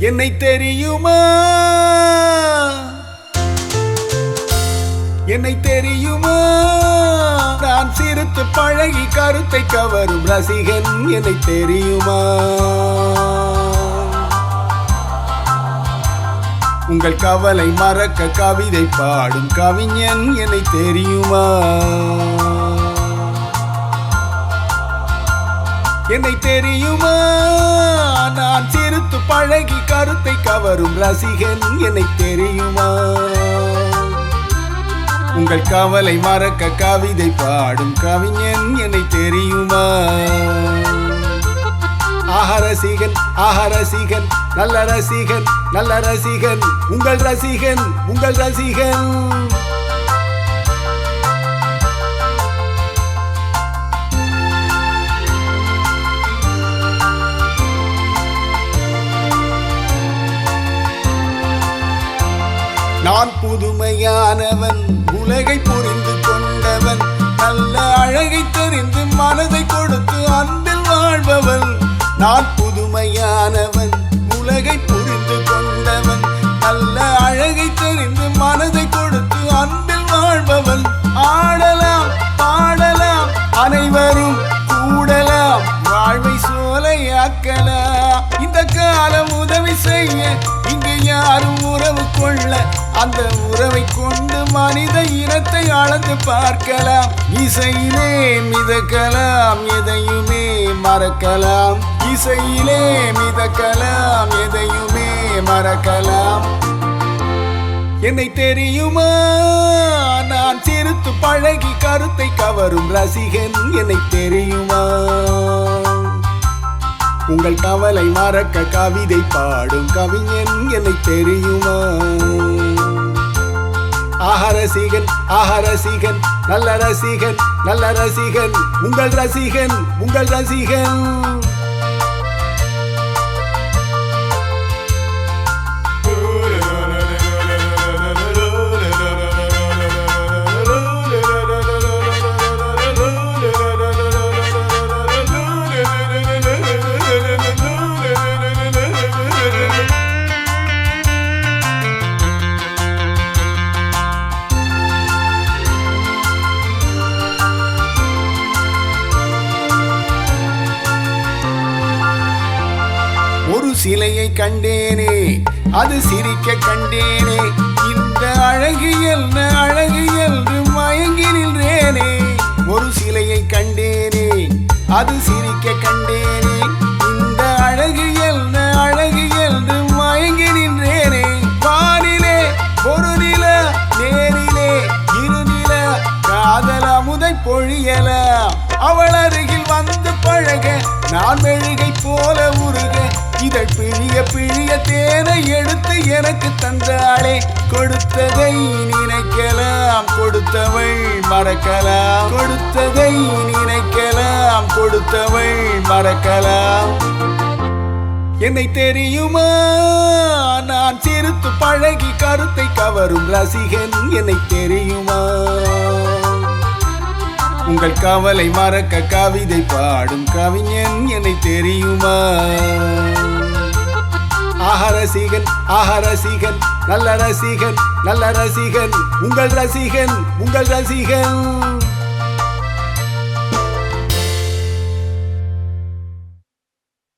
என்னை தெரியுமா என்னை தெரியுமா நான் சிரித்து பழகி கருத்தை கவரும் ரசிகன் என்னை தெரியுமா உங்கள் கவலை மறக்க கவிதை பாடும் கவிஞன் என்னை தெரியுமா என்னை தெரியுமா நான் சிரித்து பழகி கருத்தை கவரும் ரசிகன் என்னை தெரியுமா உங்கள் கவலை மறக்க கவிதை பாடும் கவிஞன் என்னை தெரியுமா ஆஹா ரசிகன் நல்ல ரசிகன் நல்ல ரசிகன் உங்கள் ரசிகன் நான் புதுமையானவன் உலகை புரிந்து கொண்டவன் நல்ல அழகை தெரிந்து மனதை கொடுத்து அன்பில் வாழ்பவன் நான் புதுமையானவன் உலகை புரிந்து கொண்டவன் நல்ல அழகை தெரிந்து மனதை கொடுத்து அன்பில் வாழ்பவன் ஆடலாம் பாடலாம் அனைவரும் கூடலாம் வாழ்வை சோலையாக்கலாம் இந்த காலம் உதவி செய்ய இங்கு யாரும் உறவு கொள்ள அந்த உறவை கொண்டு மனித இனத்தை அளந்து பார்க்கலாம் இசையிலே மிதக்கலாம் எதையுமே மறக்கலாம் இசையிலே மிதக்கலாம் எதையுமே மறக்கலாம் என்னை தெரியுமா நான் சிரித்து பழகி கருத்தை கவரும் ரசிகன் என்னை தெரியுமா உங்கள் கவலை மறக்க கவிதை பாடும் கவிஞன் என்னை தெரியுமா ஆஹா ரசிகன் நல்ல ரசிகன் உங்கள் ரசிகன் ஒரு சிலையை கண்டேனே அது சிரிக்க கண்டேனே இந்த அழகு என்று மயங்கி நின்றேனே ஒரு சிலையை கண்டேனே அது சிரிக்க கண்டேனே இந்த அழகு என்று மயங்கி நின்றேனே வானிலே ஒரு நில நேரிலே இரு நில காதல் அமுதை பொழியல அவள் அருகில் வந்து பழக நான் மெழுகை போல உருக இதழ் பிழிய தேனை எடுத்து எனக்கு தந்தாளே கொடுத்ததை நினைக்கலாம் கொடுத்தவள் மறக்கலாம் கொடுத்ததை நினைக்கலாம் கொடுத்தவள் மறக்கலாம் என்னை தெரியுமா நான் சிரித்து பழகி கருத்தை கவரும் ரசிகன் என்னை தெரியுமா உங்கள் கவலை மறக்க கவிதை பாடும் கவிஞன் என்னை தெரியுமா ஆஹா ரசிகன் நல்ல ரசிகன் உங்கள் ரசிகன்